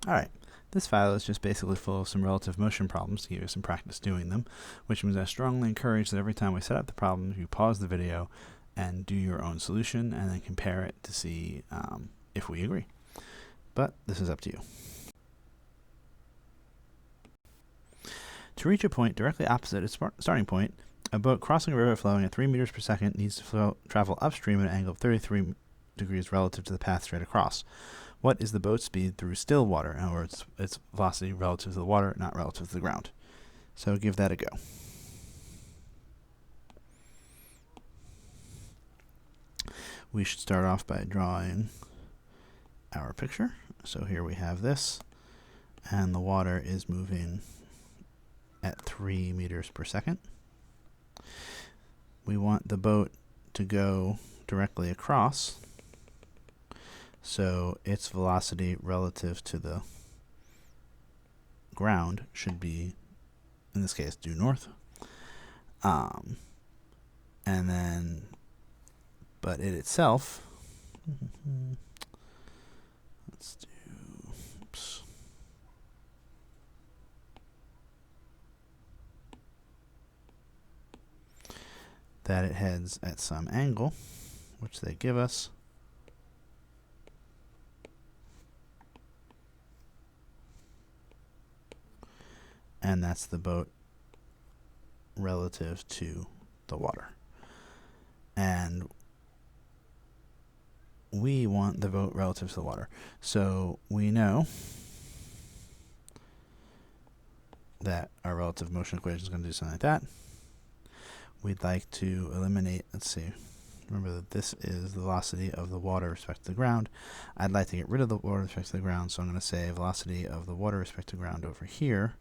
Alright, this file is just basically full of some relative motion problems to give you some practice doing them, which means I strongly encourage that every time we set up the problem, you pause the video and do your own solution and then compare it to see if we agree. But this is up to you. To reach a point directly opposite its starting point, a boat crossing a river flowing at 3 meters per second needs to travel upstream at an angle of 33 degrees relative to the path straight across. What is the boat speed through still water? In other words, its velocity relative to the water, not relative to the ground. So give that a go. We should start off by drawing our picture. So here we have this, and the water is moving at 3 meters per second. We want the boat to go directly across, so its velocity relative to the ground should be, in this case, due north. And then, but it itself, let's do, oops. That it heads at some angle, which they give us. And that's the boat relative to the water. And we want the boat relative to the water. So we know that our relative motion equation is going to do something like that. We'd like to eliminate, let's see, remember that this is the velocity of the water with respect to the ground. I'd like to get rid of the water with respect to the ground, so I'm going to say velocity of the water with respect to the ground over here,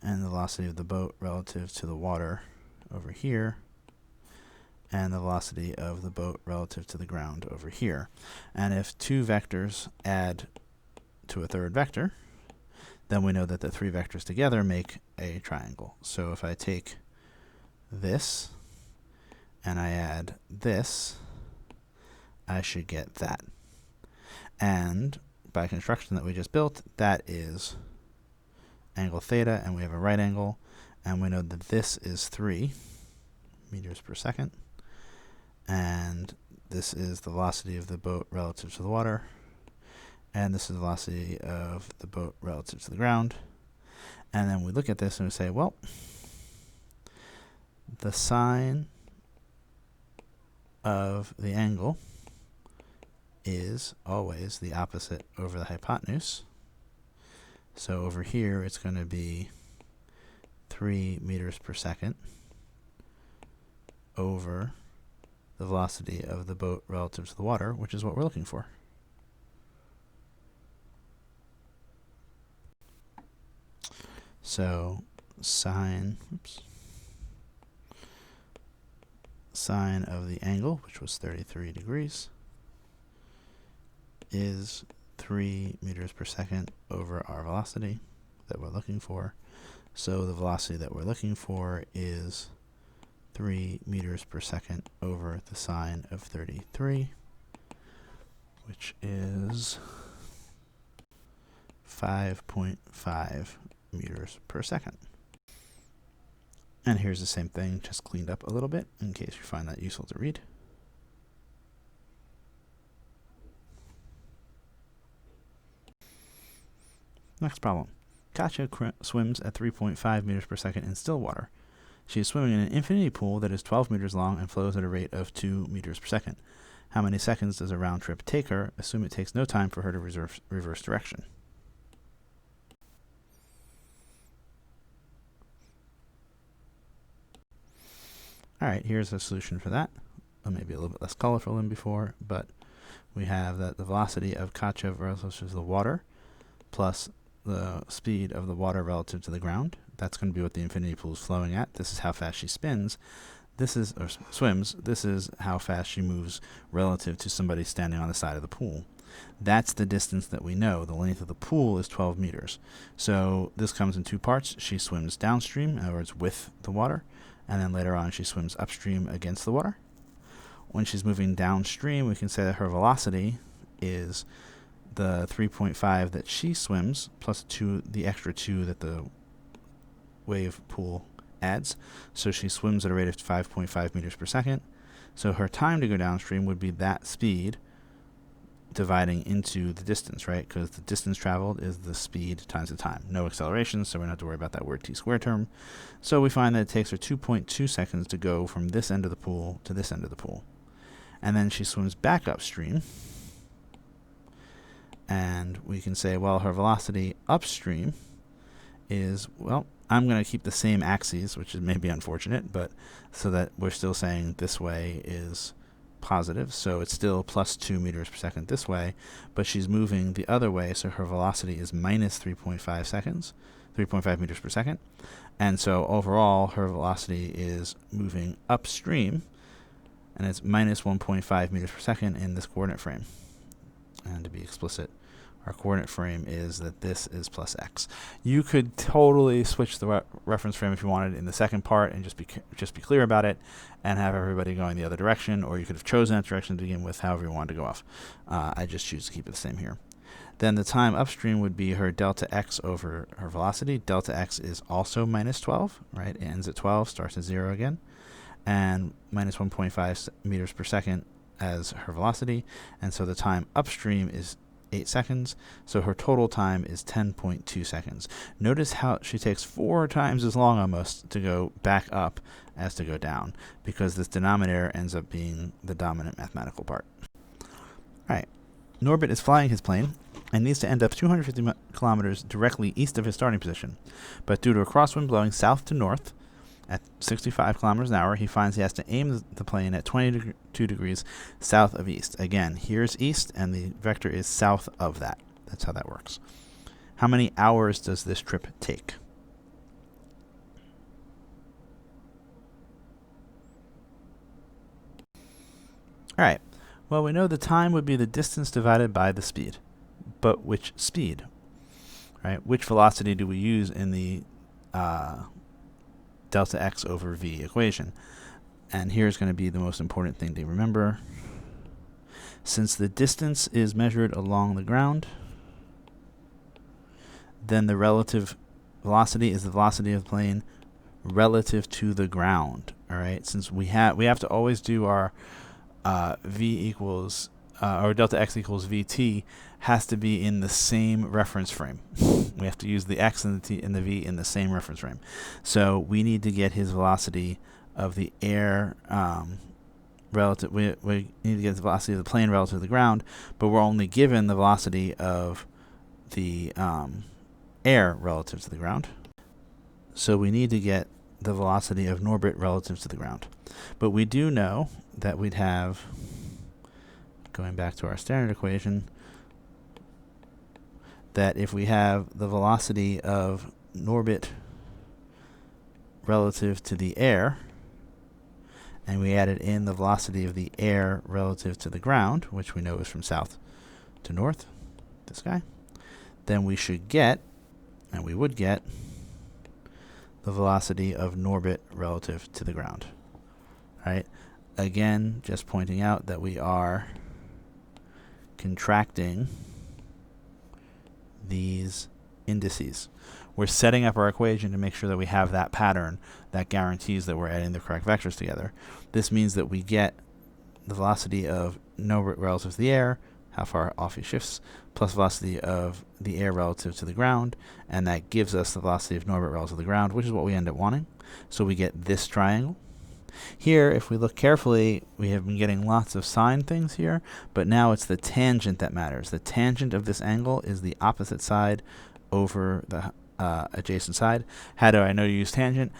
and the velocity of the boat relative to the water over here, and the velocity of the boat relative to the ground over here. And if two vectors add to a third vector, then we know that the three vectors together make a triangle. So if I take this and I add this, I should get that. And by construction that we just built, that is angle theta, and we have a right angle, and we know that this is 3 meters per second, and this is the velocity of the boat relative to the water, and this is the velocity of the boat relative to the ground. And then we look at this and we say, well, the sine of the angle is always the opposite over the hypotenuse. So over here it's going to be 3 meters per second over the velocity of the boat relative to the water, which is what we're looking for. So sine of the angle, which was 33 degrees, is 3 meters per second over our velocity that we're looking for. So the velocity that we're looking for is 3 meters per second over the sine of 33, which is 5.5 meters per second. And here's the same thing, just cleaned up a little bit in case you find that useful to read. Next problem. Katja swims at 3.5 meters per second in still water. She is swimming in an infinity pool that is 12 meters long and flows at a rate of 2 meters per second. How many seconds does a round trip take her? Assume it takes no time for her to reverse direction. Alright, here's a solution for that. Maybe a little bit less colorful than before, but we have that the velocity of Katja relative to the water plus the speed of the water relative to the ground. That's going to be what the infinity pool is flowing at. This is how fast she spins. This is, or swims. This is how fast she moves relative to somebody standing on the side of the pool. That's the distance that we know. The length of the pool is 12 meters. So this comes in two parts. She swims downstream, in other words, with the water, and then later on she swims upstream against the water. When she's moving downstream, we can say that her velocity is the 3.5 that she swims plus the extra 2 that the wave pool adds. So she swims at a rate of 5.5 meters per second. So her time to go downstream would be that speed dividing into the distance, right? Because the distance traveled is the speed times the time. No acceleration, so we don't have to worry about that word t² term. So we find that it takes her 2.2 seconds to go from this end of the pool to this end of the pool. And then she swims back upstream. And we can say, well, her velocity upstream is, well, I'm going to keep the same axes, which is maybe unfortunate, but so that we're still saying this way is positive, so it's still plus 2 meters per second this way, but she's moving the other way, so her velocity is minus 3.5 meters per second, and so overall her velocity is moving upstream, and it's minus 1.5 meters per second in this coordinate frame. And to be explicit, our coordinate frame is that this is plus x. You could totally switch the reference frame if you wanted in the second part and just be clear about it and have everybody going the other direction, or you could have chosen that direction to begin with, however you wanted to go off. I just choose to keep it the same here. Then the time upstream would be her delta x over her velocity. Delta x is also minus 12, right? It ends at 12, starts at 0 again, and minus 1.5 meters per second as her velocity, and so the time upstream is 8 seconds, so her total time is 10.2 seconds. Notice how she takes 4 times as long almost to go back up as to go down, because this denominator ends up being the dominant mathematical part. Alright, Norbit is flying his plane and needs to end up 250 kilometers directly east of his starting position, but due to a crosswind blowing south to north at 65 kilometers an hour, he finds he has to aim the plane at 22 degrees south of east. Again, here's east, and the vector is south of that. That's how that works. How many hours does this trip take? All right. Well, we know the time would be the distance divided by the speed. But which speed? Right? Which velocity do we use in the delta x over v equation? And here's going to be the most important thing to remember. Since the distance is measured along the ground, then the relative velocity is the velocity of the plane relative to the ground. All right, since we have to always do our v equals or delta x equals vt has to be in the same reference frame. We have to use the x and the t and the v in the same reference frame. So we need to get his velocity of the air relative. We need to get the velocity of the plane relative to the ground, but we're only given the velocity of the air relative to the ground. So we need to get the velocity of Norbit relative to the ground. But we do know that we'd have, going back to our standard equation, that if we have the velocity of Norbit relative to the air, and we added in the velocity of the air relative to the ground, which we know is from south to north, this guy, then we should get, and we would get, the velocity of Norbit relative to the ground. Right? Again, just pointing out that we are contracting these indices. We're setting up our equation to make sure that we have that pattern that guarantees that we're adding the correct vectors together. This means that we get the velocity of Norbit relative to the air, how far off he shifts, plus velocity of the air relative to the ground, and that gives us the velocity of Norbit relative to the ground, which is what we end up wanting. So we get this triangle. Here, if we look carefully, we have been getting lots of sine things here, but now it's the tangent that matters. The tangent of this angle is the opposite side over the adjacent side. How do I know to use tangent?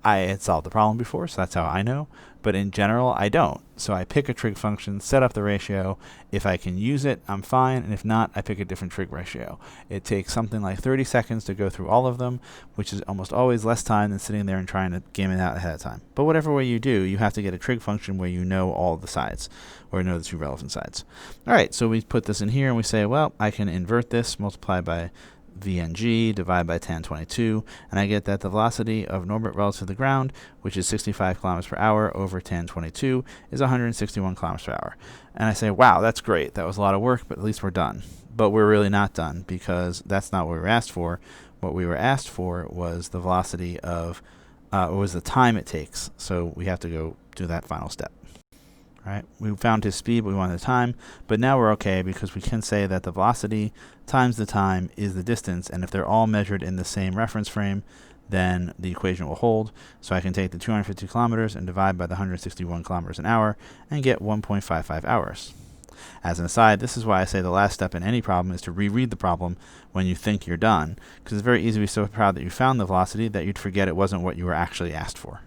I had solved the problem before, so that's how I know. But in general, I don't. So I pick a trig function, set up the ratio. If I can use it, I'm fine. And if not, I pick a different trig ratio. It takes something like 30 seconds to go through all of them, which is almost always less time than sitting there and trying to game it out ahead of time. But whatever way you do, you have to get a trig function where you know all the sides, or know the two relevant sides. All right, so we put this in here and we say, well, I can invert this, multiply by VNG divided by 1022, and I get that the velocity of Norbert relative to the ground, which is 65 kilometers per hour over 1022, is 161 kilometers per hour. And I say, wow, that's great. That was a lot of work, but at least we're done. But we're really not done, because that's not what we were asked for. What we were asked for was the velocity of, was the time it takes. So we have to go do that final step. Right? We found his speed, but we wanted the time. But now we're okay, because we can say that the velocity times the time is the distance. And if they're all measured in the same reference frame, then the equation will hold. So I can take the 250 kilometers and divide by the 161 kilometers an hour and get 1.55 hours. As an aside, this is why I say the last step in any problem is to reread the problem when you think you're done, because it's very easy to be so proud that you found the velocity that you'd forget it wasn't what you were actually asked for.